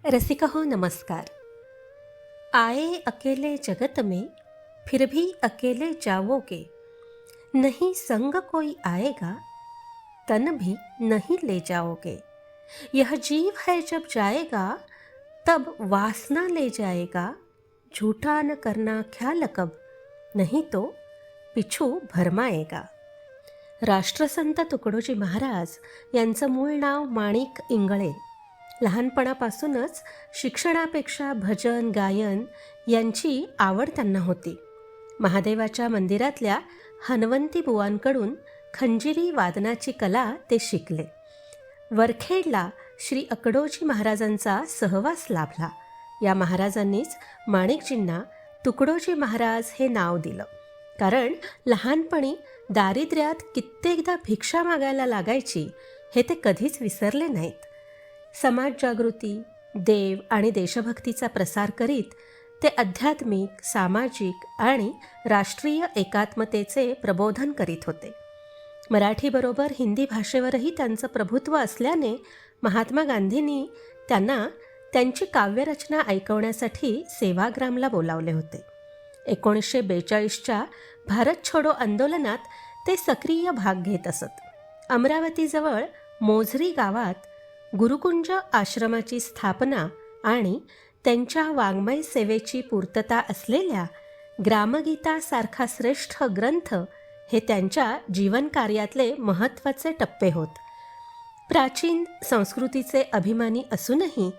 रसिका हो नमस्कार। आए अकेले जगत में फिर भी अकेले जाओगे, नहीं संग कोई आएगा तन भी नहीं ले जाओगे। यह जीव है जब जाएगा तब वासना ले जाएगा, झूठा न करना ख्याल कब, नहीं तो पिछू भरमाएगा। राष्ट्रसंत तुकडोजी महाराज यांचं मूळ नाव माणिक इंगळे. लहानपणापासूनच शिक्षणापेक्षा भजन गायन यांची आवड त्यांना होती. महादेवाच्या मंदिरातल्या हनवंती बुवांकडून खंजिरी वादनाची कला ते शिकले. वरखेडला श्री अकडोजी महाराजांचा सहवास लाभला. या महाराजांनीच माणिकजींना तुकडोजी महाराज हे नाव दिलं, कारण लहानपणी दारिद्र्यात कित्येकदा भिक्षा मागायला लागायची हे ते कधीच विसरले नाहीत. समाज जागृती, देव आणि देशभक्तीचा प्रसार करीत ते आध्यात्मिक, सामाजिक आणि राष्ट्रीय एकात्मतेचे प्रबोधन करीत होते. मराठीबरोबर हिंदी भाषेवरही त्यांचं प्रभुत्व असल्याने महात्मा गांधींनी त्यांना त्यांची काव्यरचना ऐकवण्यासाठी सेवाग्रामला बोलावले होते. 1942च्या भारत छोडो आंदोलनात ते सक्रिय भाग घेत असत. अमरावतीजवळ मोझरी गावात गुरुकुंज आश्रमाची स्थापना आणि त्यांच्या वाङ्मय सेवेची पूर्तता असलेल्या ग्रामगीतासारखा श्रेष्ठ ग्रंथ हे त्यांच्या जीवनकार्यातले महत्त्वाचे टप्पे होत. प्राचीन संस्कृतीचे अभिमानी असूनही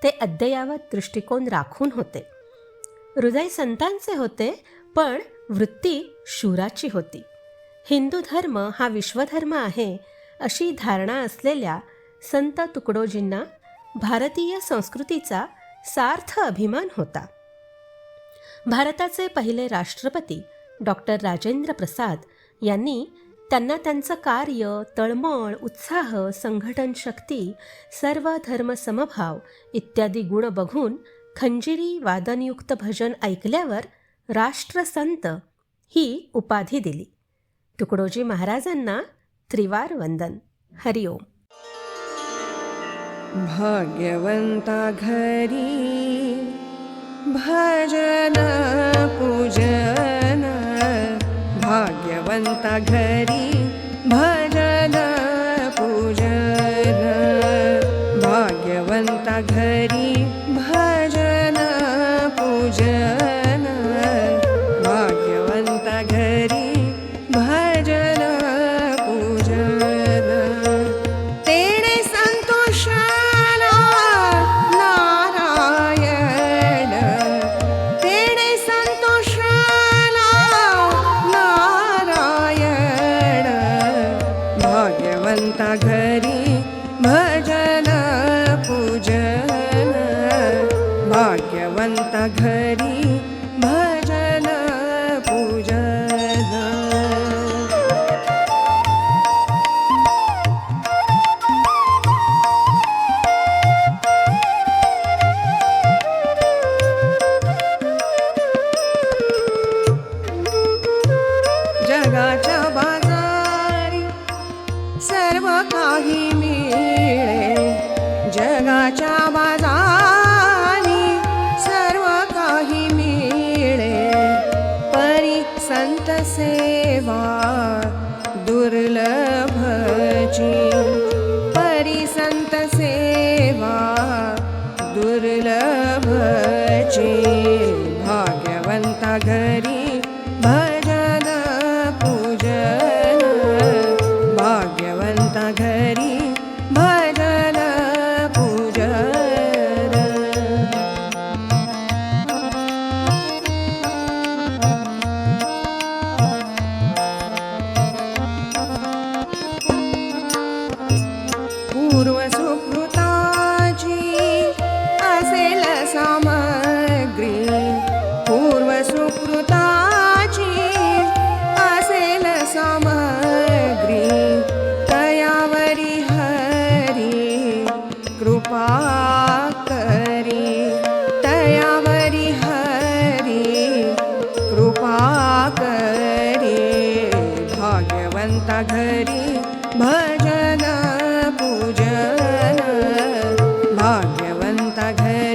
ते अद्ययावत दृष्टिकोन राखून होते. हृदय संतांचे होते, पण वृत्ती शूराची होती. हिंदू धर्म हा विश्वधर्म आहे अशी धारणा असलेल्या संत तुकडोजींना भारतीय संस्कृतीचा सार्थ अभिमान होता. भारताचे पहिले राष्ट्रपती डॉक्टर राजेंद्र प्रसाद यांनी त्यांना त्यांचं कार्य, तळमळ, उत्साह, संघटन शक्ती, सर्व धर्म समभाव इत्यादी गुण बघून खंजिरी वादनयुक्त भजन ऐकल्यावर राष्ट्रसंत ही उपाधी दिली. तुकडोजी महाराजांना त्रिवार वंदन. हरिओम. भाग्यवंता घरी भजन पूजन, भाग्यवंता घरी भजन पूजन, भाग्यवंता घरी भजन पूजन, भाग्यवंता घरी भजन पूजन. तेणे संतोषाला नारायण, तेणे संतोषाला नारायण, भाग्यवंता घरी भजन पूजन, भाग्यवंता घरी भजन पूजन. जगाच्या बाजारी सर्व काही मिळे, जगाच्या बाजारी सर्व काही मिळे, परी संत सेवा दुर्लभची, परी संत सेवा दुर्लभची, भाग्यवंता घरी भजन पूजन, भाग्यवंता घरी भजन पूजन. पूर्व सुकृताची असेल सामग्री, पूर्व सुकृताची असेल सामग्री, तयावरी हरी कृपा करी, तयावरी हरी कृपा करी, भाग्यवंता घरी भजन पूजन, भाग्यवंता घरी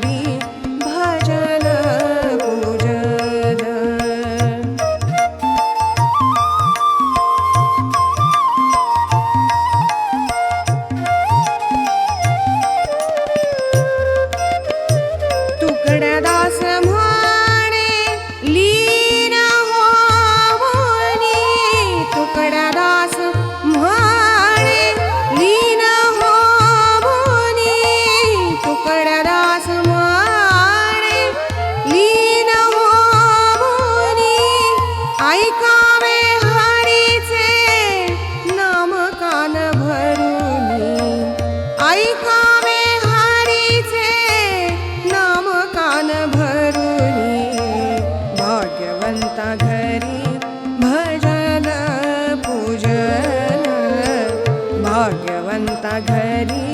ऐकावे हरीचे नाम कान भरुनी, ऐकावे हरीचे नाम कान भरुनी, भाग्यवंता घरी भजन पूजन, भाग्यवंता घरी